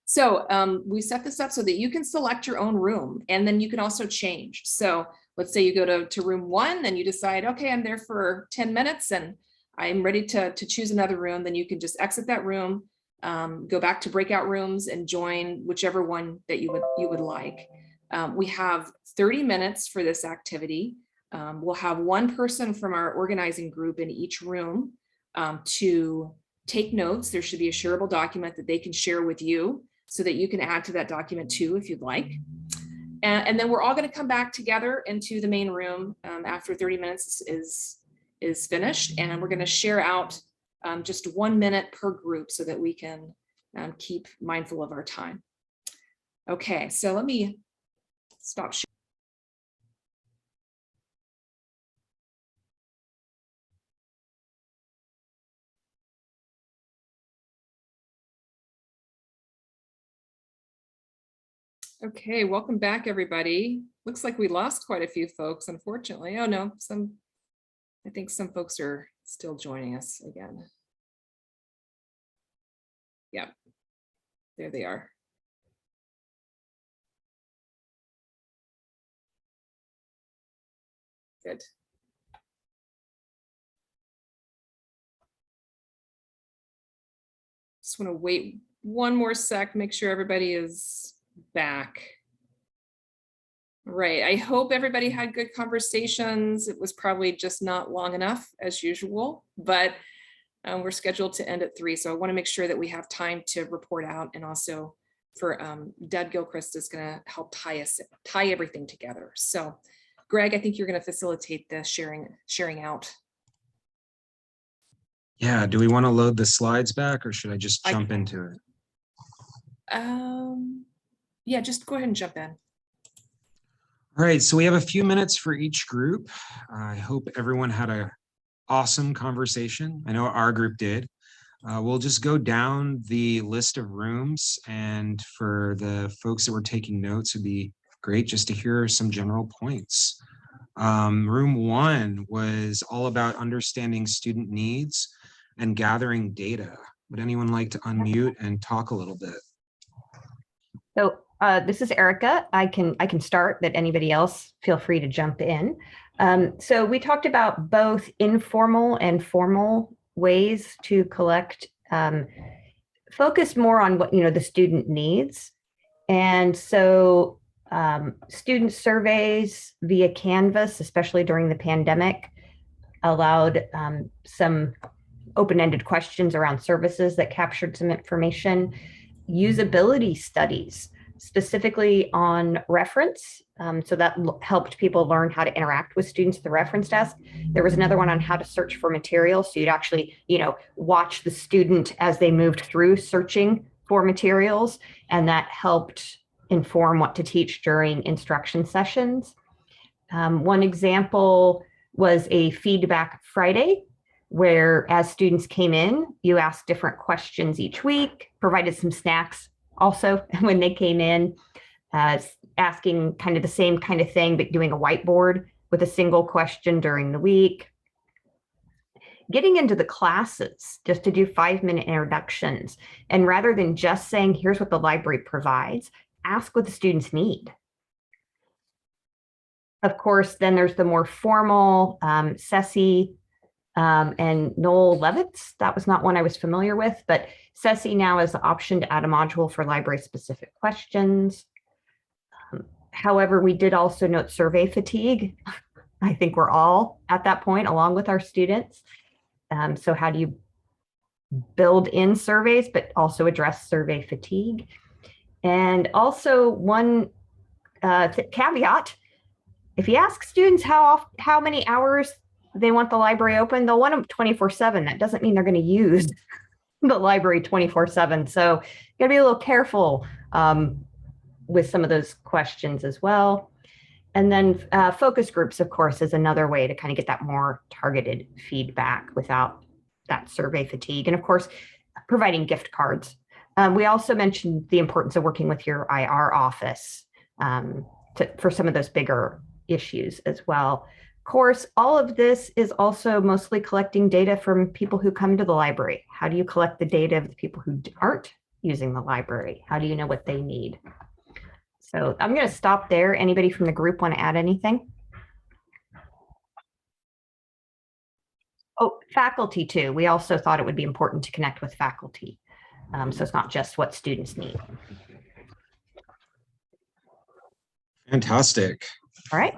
So we set this up so that you can select your own room, and then you can also change. So let's say you go to room 1 and you decide, okay, I'm there for 10 minutes and I'm ready to choose another room. Then you can just exit that room, go back to breakout rooms and join whichever one that you would like. We have 30 minutes for this activity. We'll have one person from our organizing group in each room to take notes. There should be a shareable document that they can share with you so that you can add to that document too, if you'd like. And then we're all going to come back together into the main room after 30 minutes is finished. And we're going to share out just 1 minute per group so that we can keep mindful of our time. Okay, so let me stop sharing. Okay, welcome back, everybody. Looks like we lost quite a few folks, unfortunately. Oh no, I think some folks are still joining us again. Yep, there they are. Good. Just want to wait one more sec, make sure everybody is back. Right, I hope everybody had good conversations. It was probably just not long enough as usual, but we're scheduled to end at 3. So I want to make sure that we have time to report out, and also for Deb Gilchrist is going to help tie everything together. So Greg, I think you're going to facilitate the sharing out. Yeah, do we want to load the slides back, or should I just jump into it? Yeah, just go ahead and jump in. All right, so we have a few minutes for each group. I hope everyone had an awesome conversation. I know our group did. We'll just go down the list of rooms, and for the folks that were taking notes, it'd be great just to hear some general points. Room 1 was all about understanding student needs and gathering data. Would anyone like to unmute and talk a little bit? So this is Erica. I can start, that anybody else feel free to jump in. So we talked about both informal and formal ways to collect, focus more on what the student needs. And so student surveys via Canvas, especially during the pandemic, allowed some open-ended questions around services that captured some information. Usability studies, specifically on reference. So that helped people learn how to interact with students at the reference desk. There was another one on how to search for materials. So you'd actually, watch the student as they moved through searching for materials, and that helped inform what to teach during instruction sessions. One example was a feedback Friday, where as students came in, you asked different questions each week, provided some snacks also when they came in, asking kind of the same kind of thing, but doing a whiteboard with a single question during the week. Getting into the classes just to do 5-minute introductions. And rather than just saying, here's what the library provides, ask what the students need. Of course, then there's the more formal SESI and Noel Levitz. That was not one I was familiar with, but SESI now is the option to add a module for library-specific questions. However, we did also note survey fatigue. I think we're all at that point, along with our students. So how do you build in surveys, but also address survey fatigue? And also one caveat, if you ask students how many hours they want the library open, they'll want them 24/7. That doesn't mean they're going to use the library 24/7. So you got to be a little careful with some of those questions as well. And then focus groups, of course, is another way to kind of get that more targeted feedback without that survey fatigue. And of course, providing gift cards. We also mentioned the importance of working with your IR office for some of those bigger issues as well. course, all of this is also mostly collecting data from people who come to the library. How do you collect the data of the people who aren't using the library? How do you know what they need? So I'm going to stop there. Anybody from the group want to add anything? Oh, faculty too. We also thought it would be important to connect with faculty. So it's not just what students need. Fantastic. All right.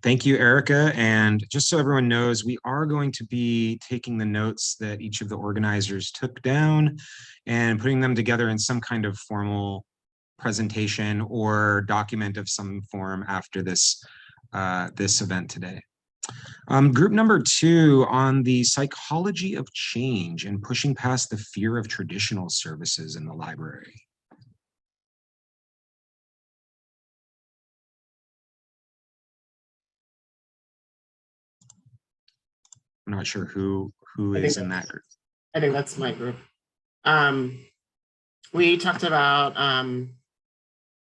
Thank you, Erica. And just so everyone knows, we are going to be taking the notes that each of the organizers took down and putting them together in some kind of formal presentation or document of some form after this, this event today. Group number 2 on the psychology of change and pushing past the fear of traditional services in the library. I'm not sure who is in that group. I think that's my group. We talked about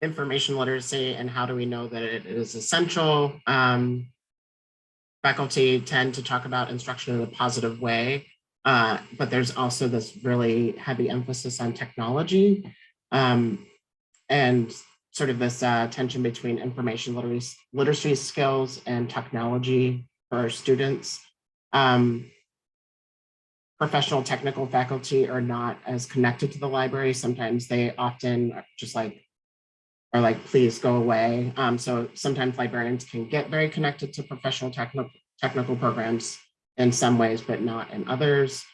information literacy and how do we know that it is essential. Faculty tend to talk about instruction in a positive way, but there's also this really heavy emphasis on technology and sort of this tension between information literacy skills and technology for our students. Professional technical faculty are not as connected to the library. Sometimes they often just are like, please go away. So sometimes librarians can get very connected to professional technical programs in some ways, but not in others.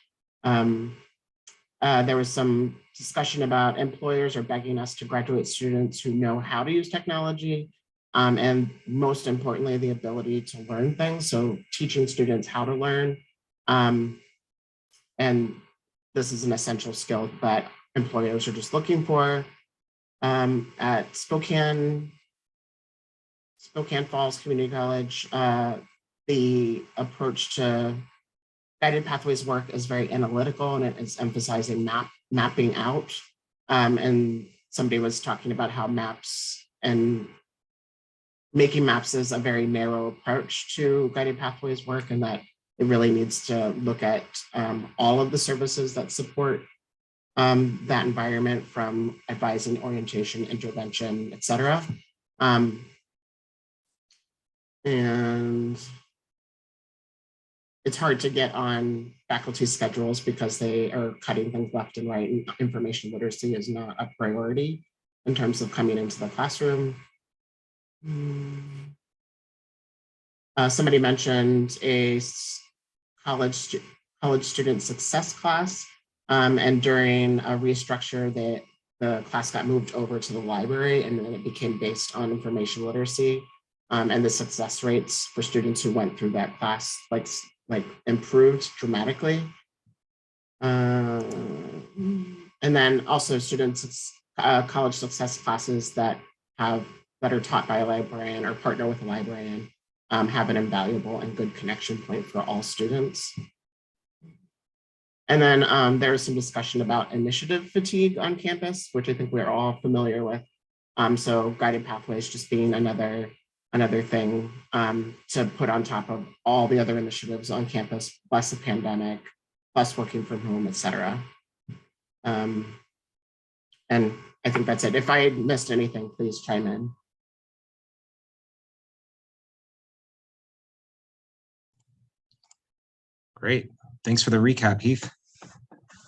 There was some discussion about employers are begging us to graduate students who know how to use technology. And most importantly, the ability to learn things. So teaching students how to learn. And this is an essential skill that employers are just looking for. At Spokane Falls Community College, the approach to guided pathways work is very analytical and it is emphasizing mapping out. And somebody was talking about how maps and making maps is a very narrow approach to guided pathways work, and that it really needs to look at all of the services that support that environment, from advising, orientation, intervention, et cetera. And it's hard to get on faculty schedules because they are cutting things left and right, and information literacy is not a priority in terms of coming into the classroom. Somebody mentioned a college student success class, and during a restructure, the class got moved over to the library, and then it became based on information literacy, and the success rates for students who went through that class like improved dramatically. And then also students, college success classes that are taught by a librarian or partner with a librarian have an invaluable and good connection point for all students. And then there was some discussion about initiative fatigue on campus, which I think we're all familiar with. So guided pathways just being another thing to put on top of all the other initiatives on campus, plus the pandemic, plus working from home, et cetera. And I think that's it. If I missed anything, please chime in. Great. Thanks for the recap, Heath.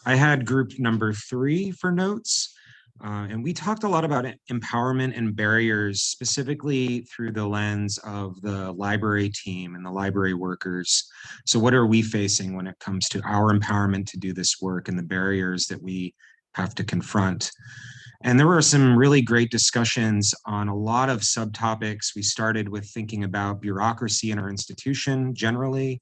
I had group number 3 for notes. And we talked a lot about empowerment and barriers, specifically through the lens of the library team and the library workers. So what are we facing when it comes to our empowerment to do this work and the barriers that we have to confront? And there were some really great discussions on a lot of subtopics. We started with thinking about bureaucracy in our institution generally,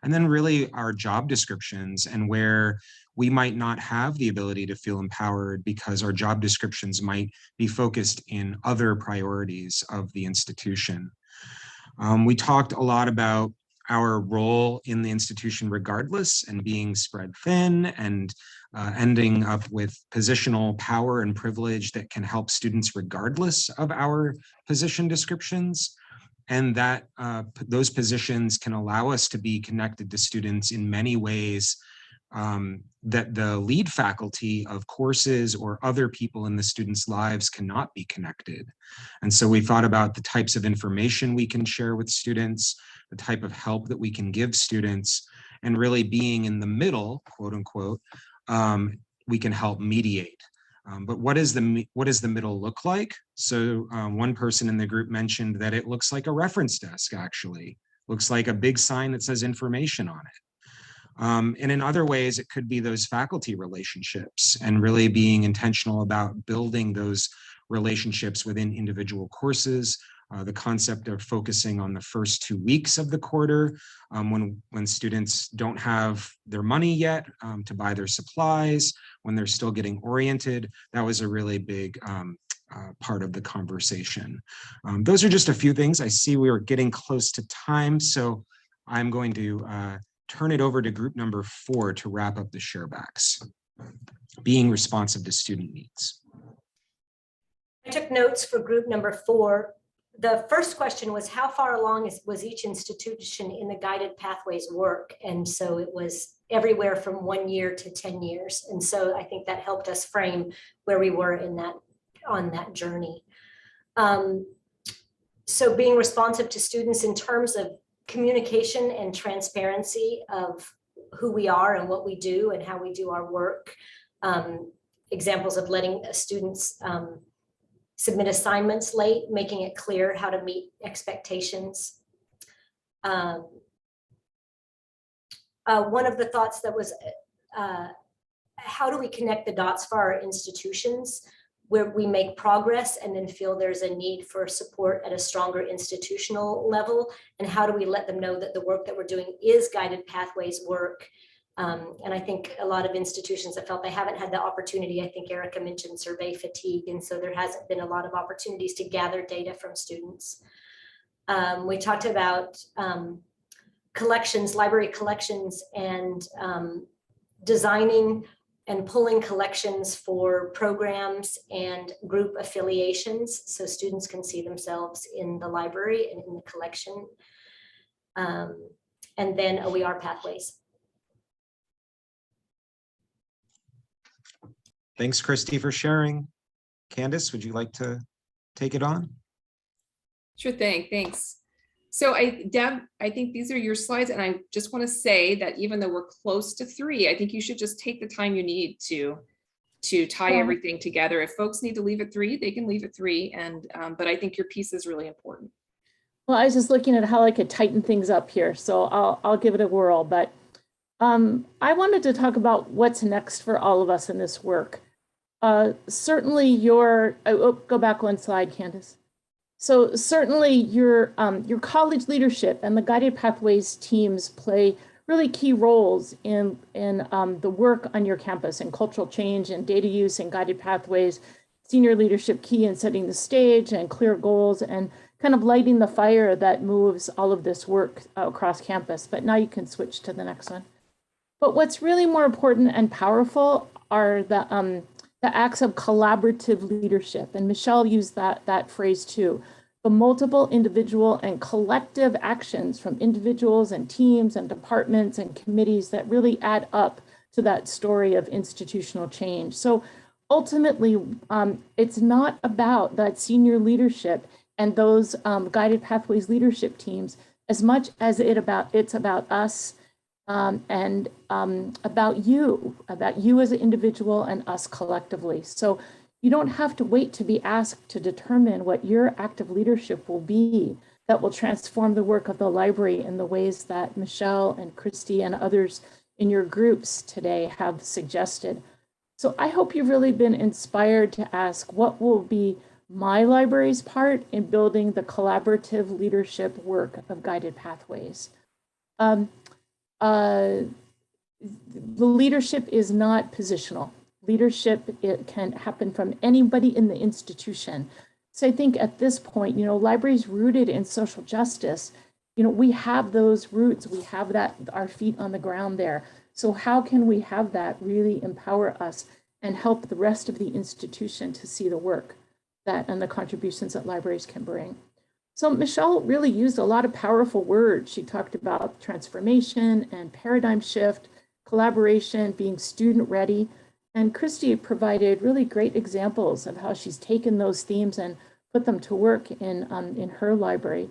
and then really our job descriptions and where we might not have the ability to feel empowered because our job descriptions might be focused in other priorities of the institution. We talked a lot about our role in the institution regardless, and being spread thin, and ending up with positional power and privilege that can help students regardless of our position descriptions. And that those positions can allow us to be connected to students in many ways that the lead faculty of courses or other people in the students' lives cannot be connected. And so we thought about the types of information we can share with students, the type of help that we can give students, and really being in the middle, quote unquote, we can help mediate. But what does the middle look like? So one person in the group mentioned that it looks like a reference desk, actually. Looks like a big sign that says information on it. And in other ways, it could be those faculty relationships and really being intentional about building those relationships within individual courses. The concept of focusing on the first 2 weeks of the quarter when students don't have their money yet to buy their supplies, when they're still getting oriented. That was a really big part of the conversation. Those are just a few things. I see we are getting close to time, so I'm going to turn it over to group number 4 to wrap up the sharebacks. Being responsive to student needs. I took notes for group number 4. The first question was, how far along was each institution in the guided pathways work? And so it was everywhere from 1 year to 10 years. And so I think that helped us frame where we were on that journey. So being responsive to students in terms of communication and transparency of who we are and what we do and how we do our work. Examples of letting students submit assignments late, making it clear how to meet expectations. One of the thoughts that was, how do we connect the dots for our institutions where we make progress and then feel there's a need for support at a stronger institutional level? And how do we let them know that the work that we're doing is guided pathways work? And I think a lot of institutions have felt they haven't had the opportunity. I think Erica mentioned survey fatigue. And so there hasn't been a lot of opportunities to gather data from students. We talked about collections, library collections, and designing and pulling collections for programs and group affiliations so students can see themselves in the library and in the collection. And then OER pathways. Thanks, Christy, for sharing. Candace, would you like to take it on? Sure thing, thanks. So Deb, I think these are your slides, and I just want to say that even though we're close to 3, I think you should just take the time you need to tie everything together. If folks need to leave at 3, they can leave at 3, and but I think your piece is really important. Well, I was just looking at how I could tighten things up here, so I'll give it a whirl. But I wanted to talk about what's next for all of us in this work. Certainly go back one slide, Candace. So certainly your college leadership and the Guided Pathways teams play really key roles in the work on your campus and cultural change and data use and Guided Pathways, senior leadership key in setting the stage and clear goals and kind of lighting the fire that moves all of this work across campus. But now you can switch to the next one. But what's really more important and powerful are the acts of collaborative leadership. And Michelle used that phrase too. The multiple individual and collective actions from individuals and teams and departments and committees that really add up to that story of institutional change. So ultimately, it's not about that senior leadership and those Guided Pathways leadership teams as much as it's about us and about you as an individual and us collectively. So you don't have to wait to be asked to determine what your active leadership will be that will transform the work of the library in the ways that Michelle and Christy and others in your groups today have suggested. So I hope you've really been inspired to ask, what will be my library's part in building the collaborative leadership work of Guided Pathways? The leadership is not positional. Leadership, it can happen from anybody in the institution. So I think at this point, libraries rooted in social justice, we have those roots, we have that, our feet on the ground there. So how can we have that really empower us and help the rest of the institution to see the work that and the contributions that libraries can bring? So Michelle really used a lot of powerful words. She talked about transformation and paradigm shift, collaboration, being student ready. And Christy provided really great examples of how she's taken those themes and put them to work in her library.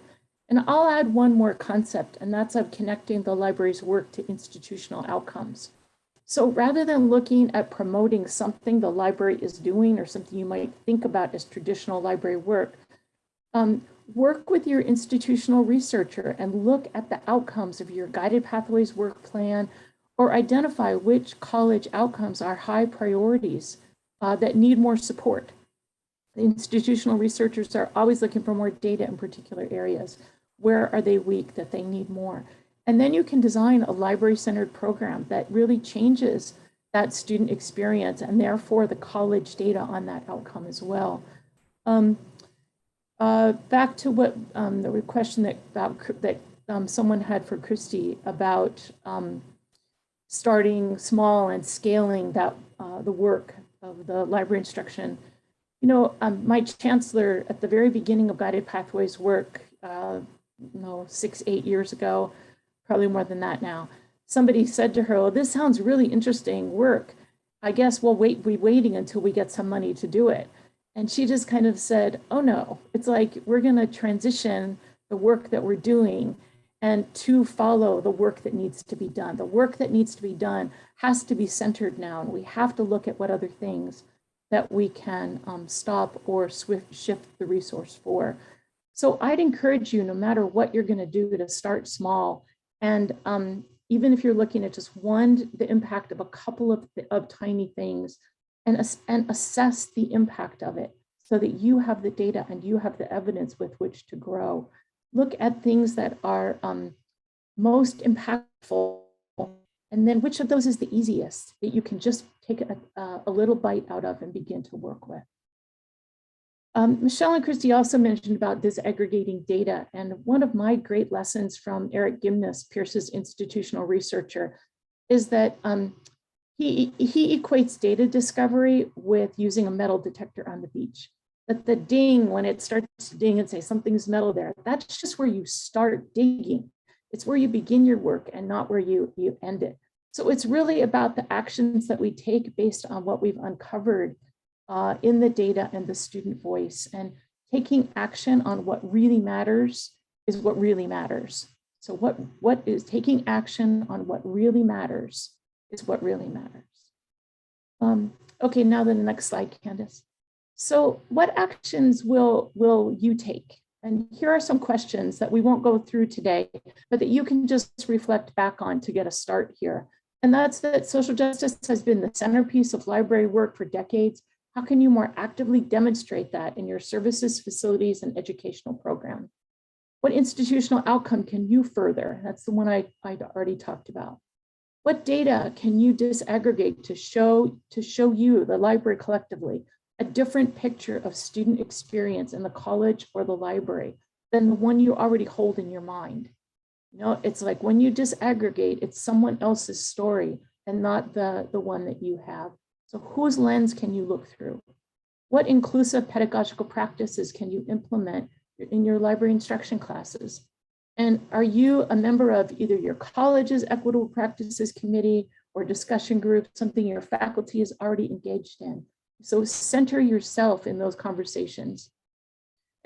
And I'll add one more concept, and that's of connecting the library's work to institutional outcomes. So rather than looking at promoting something the library is doing or something you might think about as traditional library work, work with your institutional researcher and look at the outcomes of your guided pathways work plan, or identify which college outcomes are high priorities that need more support. The institutional researchers are always looking for more data in particular areas. Where are they weak that they need more? And then you can design a library-centered program that really changes that student experience and therefore the college data on that outcome as well. Back to what the question that someone had for Christy about starting small and scaling that the work of the library instruction. You know, my chancellor at the very beginning of Guided Pathways work, 6-8 years ago, probably more than that now, somebody said to her, "Oh, this sounds really interesting work. I guess we'll be waiting until we get some money to do it." And she just kind of said, "Oh no, it's like we're going to transition the work that we're doing and to follow the work that needs to be done. The work that needs to be done has to be centered now, and we have to look at what other things that we can stop or shift the resource for." So I'd encourage you, no matter what you're going to do, to start small. And even if you're looking at just the impact of a couple of tiny things, and assess the impact of it so that you have the data and you have the evidence with which to grow. Look at things that are most impactful, and then which of those is the easiest that you can just take a little bite out of and begin to work with. Michelle and Christy also mentioned about disaggregating data, and one of my great lessons from Eric Gimnes, Pierce's institutional researcher, is that he equates data discovery with using a metal detector on the beach. That the ding, when it starts to ding and say something's metal there, that's just where you start digging. It's where you begin your work and not where you end it. So it's really about the actions that we take based on what we've uncovered in the data and the student voice, and taking action on what really matters is what really matters. So what is taking action on what really matters is what really matters. Okay, now the next slide, Candace. So what actions will you take? And here are some questions that we won't go through today, but that you can just reflect back on to get a start here. And that's that social justice has been the centerpiece of library work for decades. How can you more actively demonstrate that in your services, facilities, and educational program? What institutional outcome can you further? That's the one I'd already talked about. What data can you disaggregate to show you, the library collectively, a different picture of student experience in the college or the library than the one you already hold in your mind? You know, it's like when you disaggregate, it's someone else's story and not the one that you have. So whose lens can you look through? What inclusive pedagogical practices can you implement in your library instruction classes? And are you a member of either your college's equitable practices committee or discussion group, something your faculty is already engaged in? So center yourself in those conversations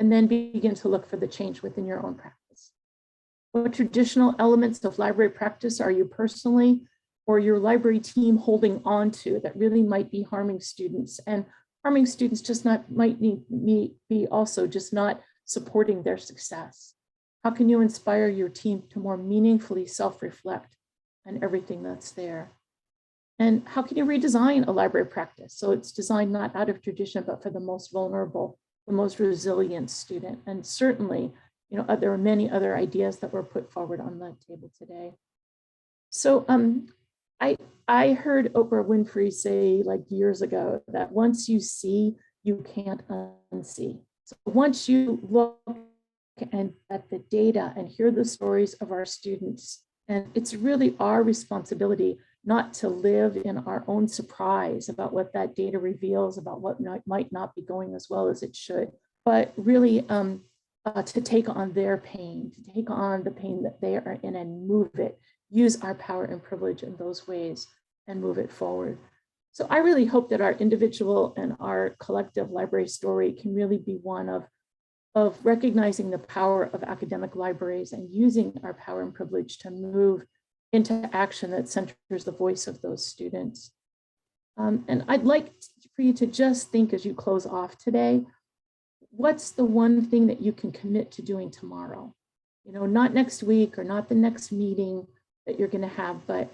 and then begin to look for the change within your own practice. What traditional elements of library practice are you personally or your library team holding on to that really might be harming students, and harming students just might be also just not supporting their success? How can you inspire your team to more meaningfully self-reflect on everything that's there? And how can you redesign a library practice so it's designed not out of tradition, but for the most vulnerable, the most resilient student? And certainly, you know, there are many other ideas that were put forward on the table today. So I heard Oprah Winfrey say, like years ago, that once you see, you can't unsee. So once you look at the data and hear the stories of our students, and it's really our responsibility not to live in our own surprise about what that data reveals, about what might not be going as well as it should, but really to take on their pain, to take on the pain that they are in and move it, use our power and privilege in those ways and move it forward. So I really hope that our individual and our collective library story can really be one of recognizing the power of academic libraries and using our power and privilege to move into action that centers the voice of those students. And I'd like for you to just think as you close off today, what's the one thing that you can commit to doing tomorrow? You know, not next week or not the next meeting that you're going to have, but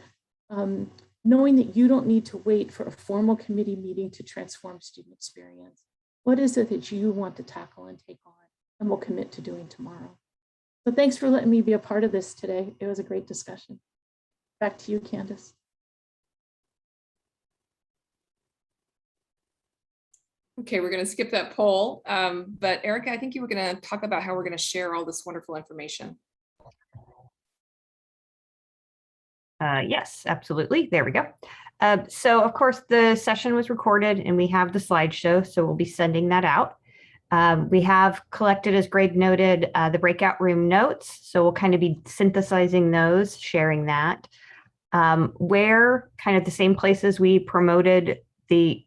knowing that you don't need to wait for a formal committee meeting to transform student experience. What is it that you want to tackle and take on and will commit to doing tomorrow? So thanks for letting me be a part of this today. It was a great discussion. Back to you, Candace. Okay, we're going to skip that poll. But Erica, I think you were going to talk about how we're going to share all this wonderful information. Yes, absolutely. There we go. So of course the session was recorded and we have the slideshow, so we'll be sending that out. We have collected, as Greg noted, the breakout room notes. So we'll kind of be synthesizing those, sharing that. Where kind of the same places we promoted the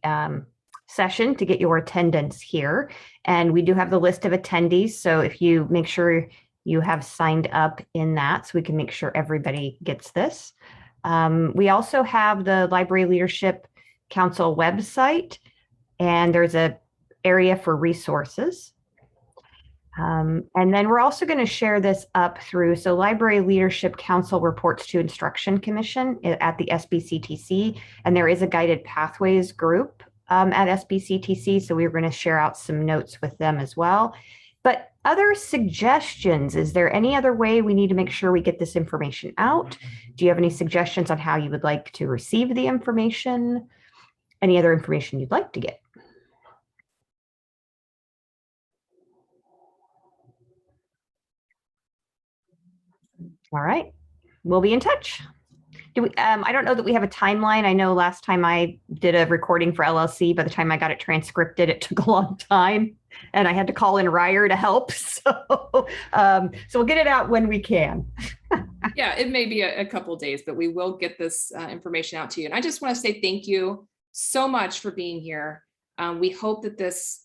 session to get your attendance here. And we do have the list of attendees. So if you make sure you have signed up in that, so we can make sure everybody gets this. We also have the Library Leadership Council website, and there's a area for resources. And then we're also going to share this up through, so Library Leadership Council reports to Instruction Commission at the SBCTC, and there is a guided pathways group at SBCTC, so we're going to share out some notes with them as well. But other suggestions, is there any other way we need to make sure we get this information out? Do you have any suggestions on how you would like to receive the information? Any other information you'd like to get? All right, we'll be in touch. Do we, I don't know that we have a timeline. I know last time I did a recording for LLC, by the time I got it transcripted, it took a long time and I had to call in Ryer to help. So we'll get it out when we can. Yeah, it may be a couple of days, but we will get this information out to you. And I just want to say thank you so much for being here. We hope that this